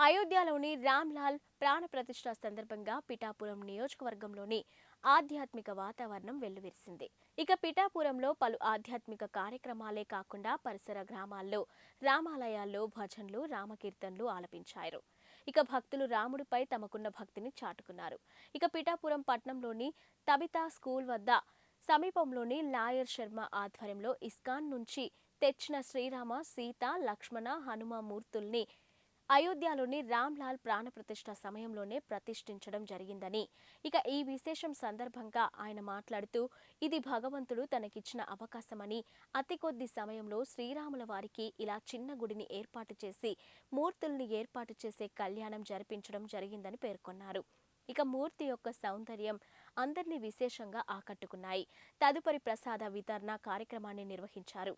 అయోధ్యలోని రామ్లాల్ ప్రాణ ప్రతిష్ఠ సందర్భంగా పిఠాపురం నియోజకవర్గంలోని ఆధ్యాత్మిక వాతావరణం వెల్లువిరిసింది. ఇక పిఠాపురంలో పలు ఆధ్యాత్మిక కార్యక్రమాలే కాకుండా పరిసర గ్రామాల్లో రామాలయాల్లో భజనలు, రామకీర్తనలు ఆలపించారు. ఇక భక్తులు రాముడిపై తమకున్న భక్తిని చాటుకున్నారు. ఇక పిఠాపురం పట్టణంలోని తబితా స్కూల్ వద్ద సమీపంలోని లాయర్ శర్మ ఆధ్వర్యంలో ఇస్కాన్ నుంచి తెచ్చిన శ్రీరామ, సీత, లక్ష్మణ, హనుమ మూర్తుల్ని అయోధ్యలోని రామ్లాల్ ప్రాణప్రతిష్ఠ సమయంలోనే ప్రతిష్ఠించడం జరిగిందని, ఇక ఈ విశేషం సందర్భంగా ఆయన మాట్లాడుతూ, ఇది భగవంతుడు తనకిచ్చిన అవకాశమని, అతి కొద్ది సమయంలో శ్రీరాముల వారికి ఇలా చిన్న గుడిని ఏర్పాటు చేసి మూర్తుల్ని ఏర్పాటు చేసే కళ్యాణం జరిపించడం జరిగిందని పేర్కొన్నారు. ఇక మూర్తి యొక్క సౌందర్యం అందరినీ విశేషంగా ఆకట్టుకున్నాయి. తదుపరి ప్రసాద వితరణ కార్యక్రమాన్ని నిర్వహించారు.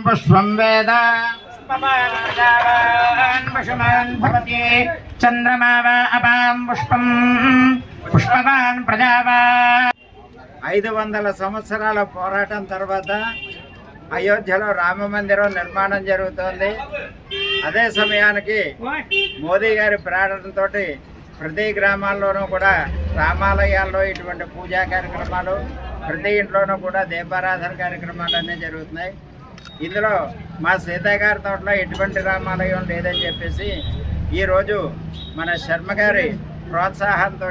पुष्पं वेद पुष्पवान् भवति चंद्रमा वा अपां पुष्पं पुष्पवान् प्रजावान् 500 సంవత్సరాల పోరాటం తర్వాత అయోధ్యలో రామ మందిరం నిర్మాణం జరుగుతోంది. అదే సమయానికి మోదీ గారి ప్రేరణతో ప్రతి గ్రామాల్లోనూ కూడా రామాలయాల్లో ఇటువంటి పూజా కార్యక్రమాలు, ప్రతి ఇంట్లోనూ కూడా దీపారాధన కార్యక్రమాలు అన్నీ జరుగుతున్నాయి. ఇందులో మా సీతాగారి తోటలో ఎటువంటి రామాలయం లేదని చెప్పేసి ఈరోజు మన శర్మ గారి ప్రోత్సాహంతో,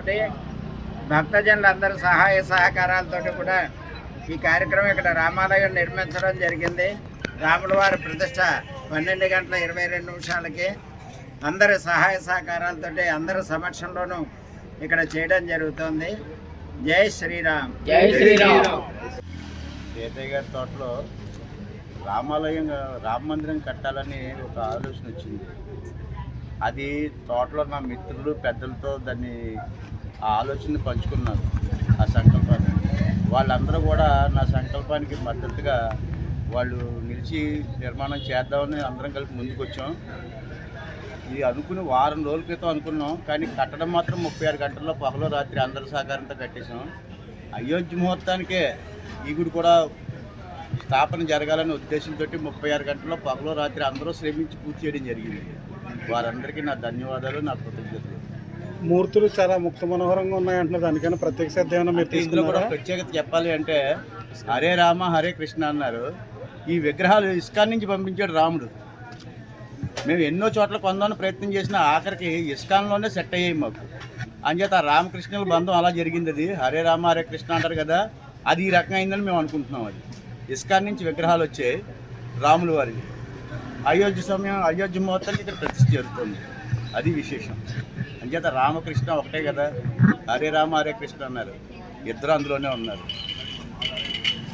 భక్తజనులందరి సహాయ సహకారాలతో కూడా ఈ కార్యక్రమం ఇక్కడ రామాలయం నిర్మించడం జరిగింది. రాముల వారి ప్రతిష్ట 12 గంటల 22 నిమిషాలకి అందరి సహాయ సహకారాలతో అందరి సమక్షంలోనూ ఇక్కడ చేయడం జరుగుతుంది. జై శ్రీరామ్. జై శ్రీరామ్. సీతయ్య గారి తోటలో రామాలయం, రామ మందిరం కట్టాలని ఒక ఆలోచన వచ్చింది. అది తోటలో నా మిత్రులు పెద్దలతో దాన్ని ఆ ఆలోచనని పంచుకున్నారు. ఆ సంకల్పాన్ని వాళ్ళందరూ కూడా నా సంకల్పానికి మద్దతుగా వాళ్ళు నిలిచి నిర్మాణం చేద్దామని అందరం కలిపి ముందుకు వచ్చాం. ఇది అనుకుని వారం రోజుల క్రితం అనుకున్నాం, కానీ కట్టడం మాత్రం 36 గంటల్లో పగలో రాత్రి అందరి సహకారంతో కట్టేసాం. అయోధ్య ముహూర్తానికే ఈ గుడి కూడా స్థాపన జరగాలనే ఉద్దేశంతో 36 గంటల్లో పగలో రాత్రి అందరూ శ్రమించి పూర్తి చేయడం జరిగింది. వారందరికీ నా ధన్యవాదాలు, నా కృతజ్ఞతలు. మూర్తులు చాలా ముక్త మనోహరంగా ఉన్నాయంటున్నారు. దానికైనా ప్రత్యేక శ్రద్ధ ఏమైనా మీరు ఇందులో కూడా ప్రత్యేకత చెప్పాలి అంటే, హరే రామ హరే కృష్ణ అన్నారు. ఈ విగ్రహాలు ఇస్కాన్ నుంచి పంపించాడు రాముడు. మేము ఎన్నో చోట్ల కొందామని ప్రయత్నం చేసినా ఆఖరికి ఇస్కాన్లోనే సెట్ అయ్యాయి మాకు. అంచేత రామకృష్ణుల బంధం అలా జరిగింది. అది హరే రామ హరే కృష్ణ అంటారు కదా, అది ఈ రకంగా అయిందని మేము అనుకుంటున్నాం. అది ఇస్కాన్ నుంచి విగ్రహాలు వచ్చాయి రాముల వారికి. అయోధ్య ముహూర్తానికి ఇక్కడ ప్రతిష్ఠ జరుగుతుంది. అది విశేషం. అంచేత రామకృష్ణ ఒకటే కదా, హరే రామ హరే కృష్ణ అన్నారు. ఇద్దరు అందులోనే ఉన్నారు.